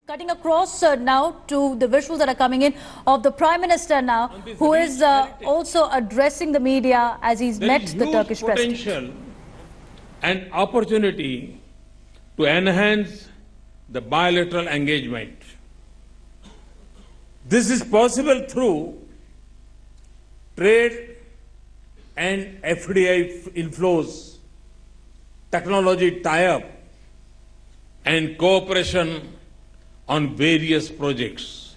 Cutting across now to the visuals that are coming in of the Prime Minister now, who is also addressing the media as he's met the Turkish president. Potential and opportunity to enhance the bilateral engagement. This is possible through trade and FDI inflows, technology tie-up, and cooperation on various projects.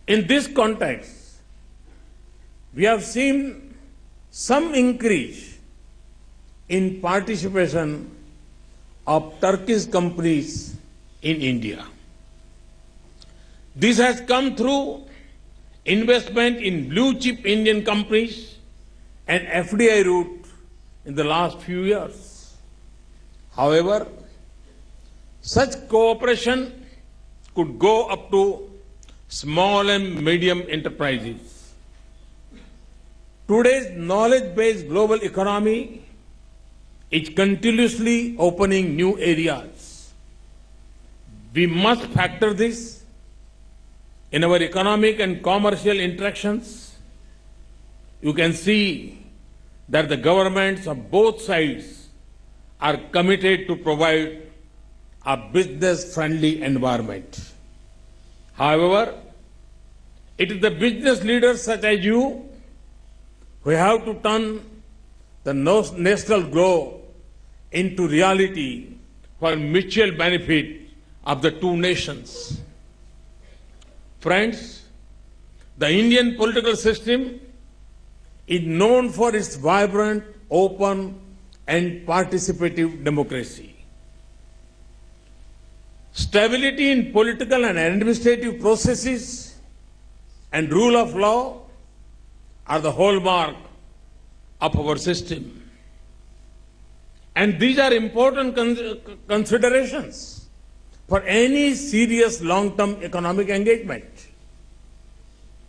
In this context, we have seen some increase in participation of Turkish companies in India. This has come through investment in blue-chip Indian companies and FDI route in the last few years. However, such cooperation could go up to small and medium enterprises. Today's knowledge-based global economy is continuously opening new areas. We must factor this in our economic and commercial interactions. You can see that the governments of both sides are committed to provide a business-friendly environment. However, it is the business leaders such as you who have to turn the national goal into reality for mutual benefit of the two nations. Friends, the Indian political system is known for its vibrant, open, and participative democracy. Stability in political and administrative processes and rule of law are the hallmark of our system. And these are important considerations for any serious long-term economic engagement.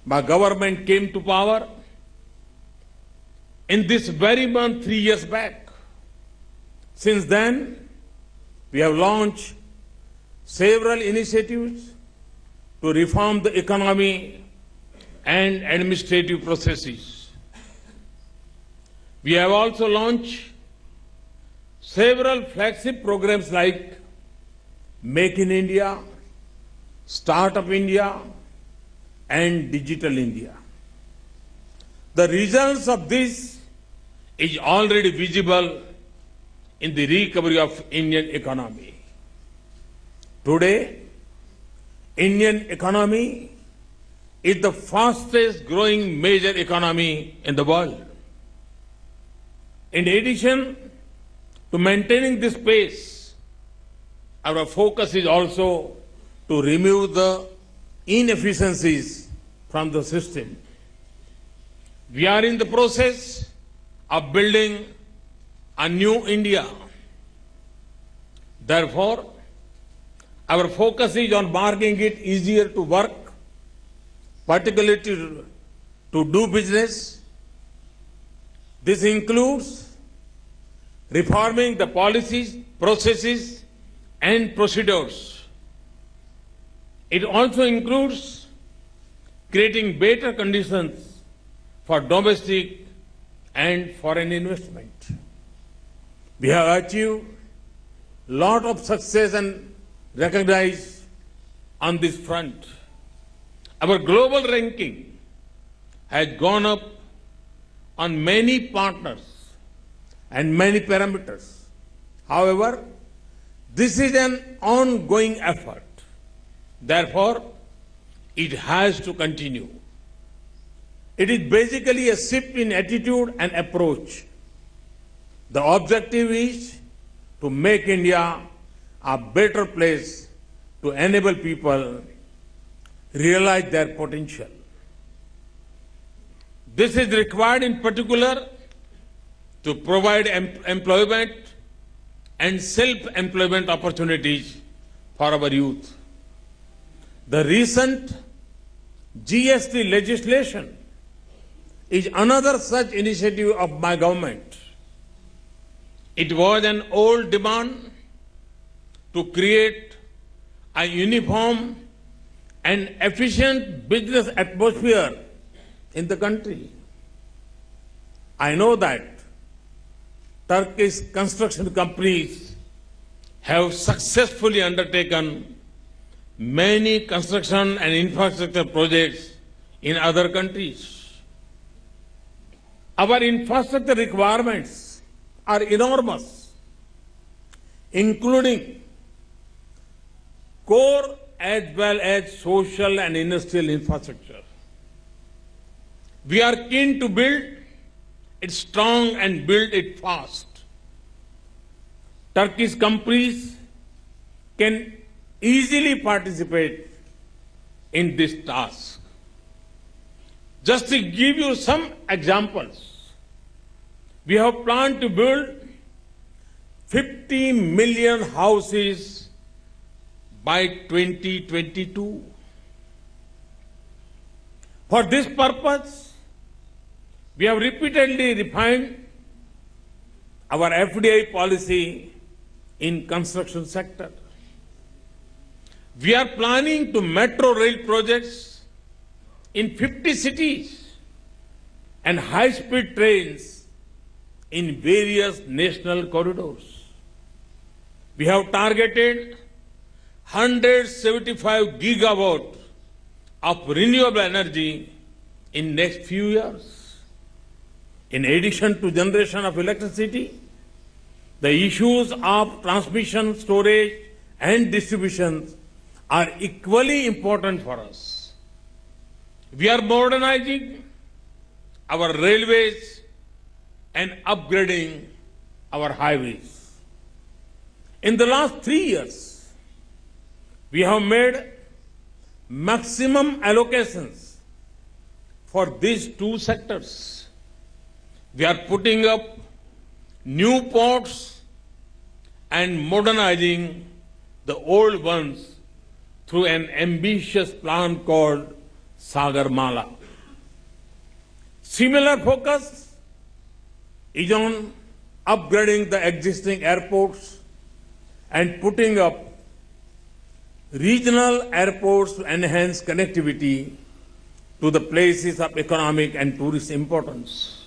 My government came to power in this very month 3 years back. Since then, we have launched several initiatives to reform the economy and administrative processes. We have also launched several flagship programs like Make in India, Startup India, and Digital India. The results of this is already visible in the recovery of Indian economy. Today, Indian economy is the fastest growing major economy in the world. In addition to maintaining this pace, our focus is also to remove the inefficiencies from the system. We are in the process of building a new India. Therefore, our focus is on making it easier to work, particularly to do business. This includes reforming the policies, processes, and procedures. It also includes creating better conditions for domestic and foreign investment. We have achieved a lot of success and recognized on this front. Our global ranking has gone up on many partners and many parameters. However, this is an ongoing effort. Therefore, it has to continue. It is basically a shift in attitude and approach. The objective is to make India a better place to enable people realize their potential. This is required in particular to provide employment and self-employment opportunities for our youth. The recent GST legislation is another such initiative of my government. It was an old demand to create a uniform and efficient business atmosphere in the country. I know that Turkish construction companies have successfully undertaken many construction and infrastructure projects in other countries. Our infrastructure requirements are enormous, including core as well as social and industrial infrastructure. We are keen to build it strong and build it fast. Turkish companies can easily participate in this task. Just to give you some examples, we have planned to build 50 million houses by 2022. For this purpose, we have repeatedly refined our FDI policy in construction sector. We are planning to metro rail projects in 50 cities and high-speed trains in various national corridors. We have targeted 175 gigawatt of renewable energy in next few years. In addition to generation of electricity, the issues of transmission, storage, and distribution are equally important for us. We are modernizing our railways and upgrading our highways. In the last 3 years, we have made maximum allocations for these two sectors. We are putting up new ports and modernizing the old ones through an ambitious plan called Sagarmala. Similar focus is on upgrading the existing airports and putting up regional airports to enhance connectivity to the places of economic and tourist importance.